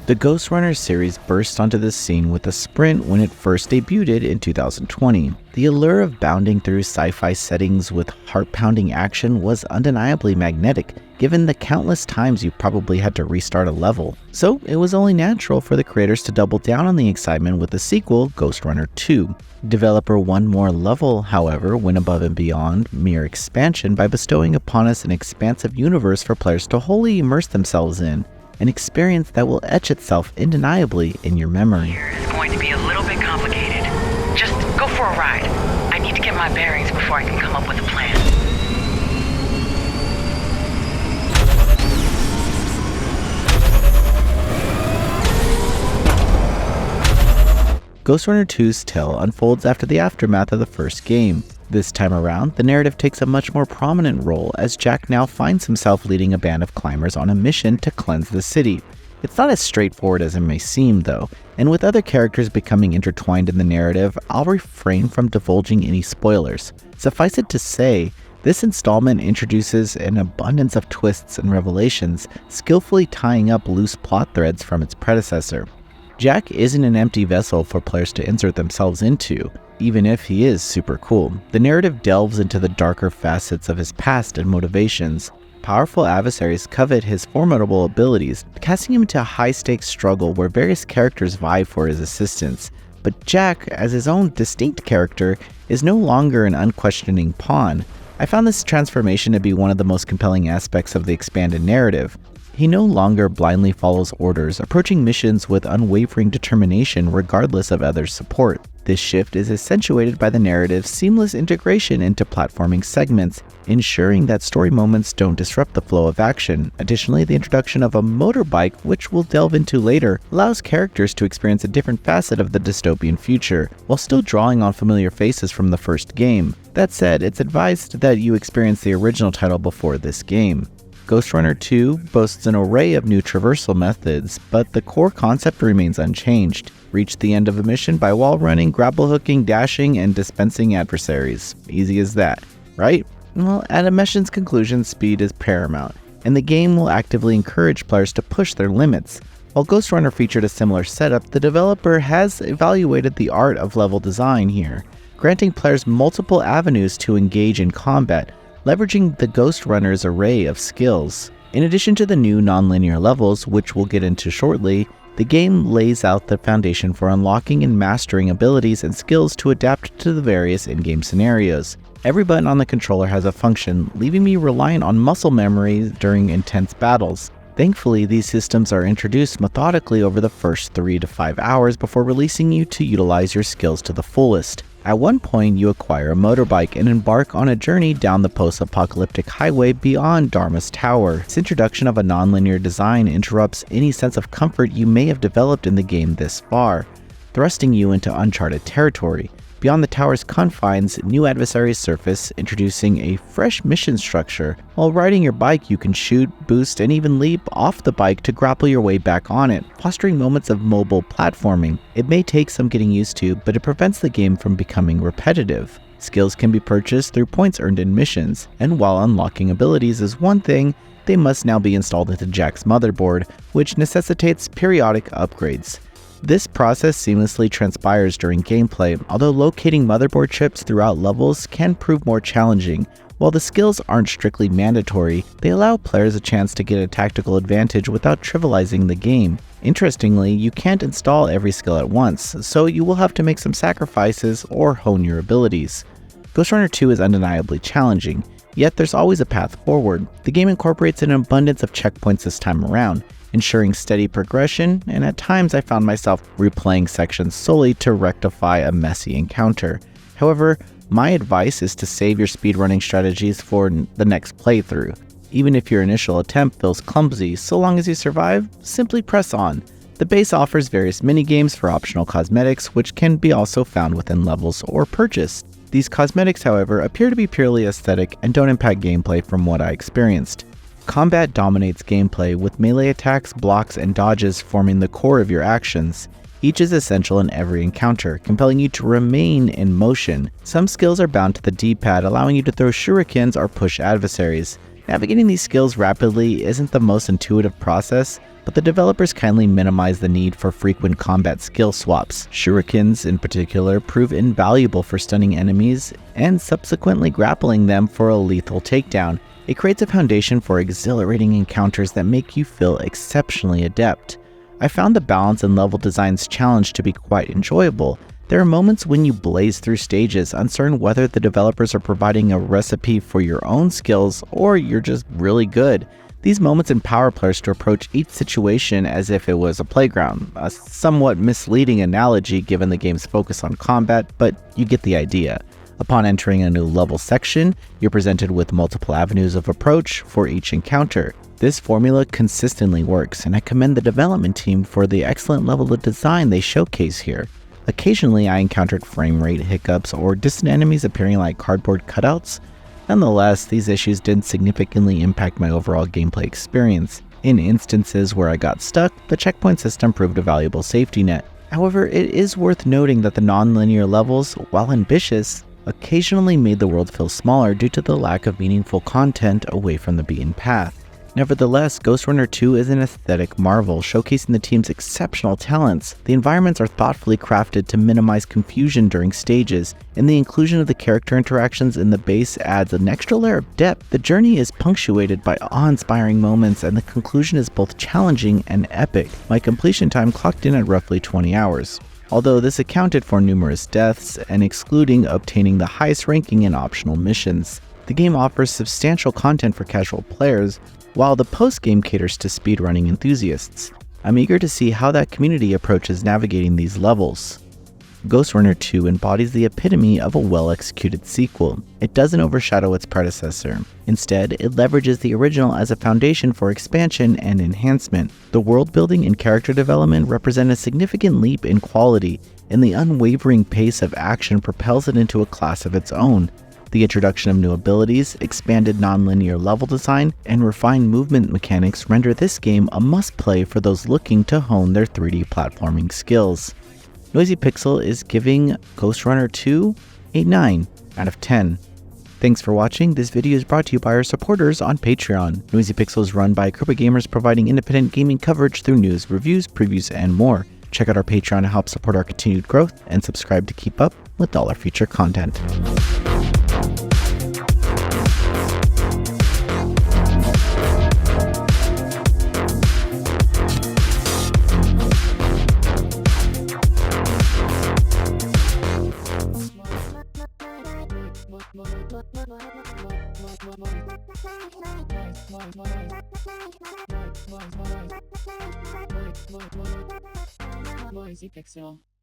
The Ghostrunner series burst onto the scene with a sprint when it first debuted in 2020. The allure of bounding through sci-fi settings with heart-pounding action was undeniably magnetic, given the countless times you probably had to restart a level. So it was only natural for the creators to double down on the excitement with the sequel, Ghostrunner 2. Developer One More Level, however, went above and beyond mere expansion by bestowing upon us an expansive universe for players to wholly immerse themselves in, an experience that will etch itself undeniably in your memory. Here is going to be a little bit complicated. Just go for a ride. I need to get my bearings before I can come up with a plan. Ghostrunner 2's tale unfolds after the aftermath of the first game. This time around, the narrative takes a much more prominent role as Jack now finds himself leading a band of climbers on a mission to cleanse the city. It's not as straightforward as it may seem though, and with other characters becoming intertwined in the narrative, I'll refrain from divulging any spoilers. Suffice it to say, this installment introduces an abundance of twists and revelations, skillfully tying up loose plot threads from its predecessor. Jack isn't an empty vessel for players to insert themselves into, even if he is super cool. The narrative delves into the darker facets of his past and motivations. Powerful adversaries covet his formidable abilities, casting him into a high-stakes struggle where various characters vie for his assistance. But Jack, as his own distinct character, is no longer an unquestioning pawn. I found this transformation to be one of the most compelling aspects of the expanded narrative. He no longer blindly follows orders, approaching missions with unwavering determination regardless of others' support. This shift is accentuated by the narrative's seamless integration into platforming segments, ensuring that story moments don't disrupt the flow of action. Additionally, the introduction of a motorbike, which we'll delve into later, allows characters to experience a different facet of the dystopian future, while still drawing on familiar faces from the first game. That said, it's advised that you experience the original title before this game. Ghostrunner 2 boasts an array of new traversal methods, but the core concept remains unchanged. Reach the end of a mission by wall running, grapple hooking, dashing, and dispensing adversaries. Easy as that, right? Well, at a mission's conclusion, speed is paramount, and the game will actively encourage players to push their limits. While Ghostrunner featured a similar setup, the developer has evaluated the art of level design here, granting players multiple avenues to engage in combat, leveraging the Ghostrunner's array of skills. In addition to the new non-linear levels, which we'll get into shortly, the game lays out the foundation for unlocking and mastering abilities and skills to adapt to the various in-game scenarios. Every button on the controller has a function, leaving me reliant on muscle memory during intense battles. Thankfully, these systems are introduced methodically over the first 3 to 5 hours before releasing you to utilize your skills to the fullest. At one point, you acquire a motorbike and embark on a journey down the post-apocalyptic highway beyond Dharma's Tower. This introduction of a non-linear design interrupts any sense of comfort you may have developed in the game this far, thrusting you into uncharted territory. Beyond the tower's confines, new adversaries surface, introducing a fresh mission structure. While riding your bike, you can shoot, boost, and even leap off the bike to grapple your way back on it, fostering moments of mobile platforming. It may take some getting used to, but it prevents the game from becoming repetitive. Skills can be purchased through points earned in missions, and while unlocking abilities is one thing, they must now be installed into Jack's motherboard, which necessitates periodic upgrades. This process seamlessly transpires during gameplay, although locating motherboard chips throughout levels can prove more challenging. While the skills aren't strictly mandatory, they allow players a chance to get a tactical advantage without trivializing the game. Interestingly, you can't install every skill at once, so you will have to make some sacrifices or hone your abilities. Ghostrunner 2 is undeniably challenging, yet there's always a path forward. The game incorporates an abundance of checkpoints this time around, ensuring steady progression, and at times I found myself replaying sections solely to rectify a messy encounter. However, my advice is to save your speedrunning strategies for the next playthrough. Even if your initial attempt feels clumsy, so long as you survive, simply press on. The base offers various minigames for optional cosmetics, which can be also found within levels or purchased. These cosmetics, however, appear to be purely aesthetic and don't impact gameplay from what I experienced. Combat dominates gameplay, with melee attacks, blocks, and dodges forming the core of your actions. Each is essential in every encounter, compelling you to remain in motion. Some skills are bound to the D-pad, allowing you to throw shurikens or push adversaries. Navigating these skills rapidly isn't the most intuitive process, but the developers kindly minimize the need for frequent combat skill swaps. Shurikens, in particular, prove invaluable for stunning enemies and subsequently grappling them for a lethal takedown. It creates a foundation for exhilarating encounters that make you feel exceptionally adept. I found the balance and level design's challenge to be quite enjoyable. There are moments when you blaze through stages, uncertain whether the developers are providing a recipe for your own skills or you're just really good. These moments empower players to approach each situation as if it was a playground, a somewhat misleading analogy given the game's focus on combat, but you get the idea. Upon entering a new level section, you're presented with multiple avenues of approach for each encounter. This formula consistently works, and I commend the development team for the excellent level of design they showcase here. Occasionally, I encountered frame rate hiccups or distant enemies appearing like cardboard cutouts. Nonetheless, these issues didn't significantly impact my overall gameplay experience. In instances where I got stuck, the checkpoint system proved a valuable safety net. However, it is worth noting that the non-linear levels, while ambitious, occasionally made the world feel smaller due to the lack of meaningful content away from the beaten path. Nevertheless, Ghostrunner 2 is an aesthetic marvel, showcasing the team's exceptional talents. The environments are thoughtfully crafted to minimize confusion during stages, and the inclusion of the character interactions in the base adds an extra layer of depth. The journey is punctuated by awe-inspiring moments, and the conclusion is both challenging and epic. My completion time clocked in at roughly 20 hours. Although this accounted for numerous deaths and excluding obtaining the highest ranking in optional missions. The game offers substantial content for casual players, while the post-game caters to speedrunning enthusiasts. I'm eager to see how that community approaches navigating these levels. Ghostrunner 2 embodies the epitome of a well-executed sequel. It doesn't overshadow its predecessor. Instead, it leverages the original as a foundation for expansion and enhancement. The world building and character development represent a significant leap in quality, and the unwavering pace of action propels it into a class of its own. The introduction of new abilities, expanded non-linear level design, and refined movement mechanics render this game a must-play for those looking to hone their 3D platforming skills. Noisy Pixel is giving Ghostrunner 2 a 9 out of 10. Thanks for watching. This video is brought to you by our supporters on Patreon. Noisy Pixel is run by a group of gamers providing independent gaming coverage through news, reviews, previews, and more. Check out our Patreon to help support our continued growth, and subscribe to keep up with all our future content. Noisy Pixel.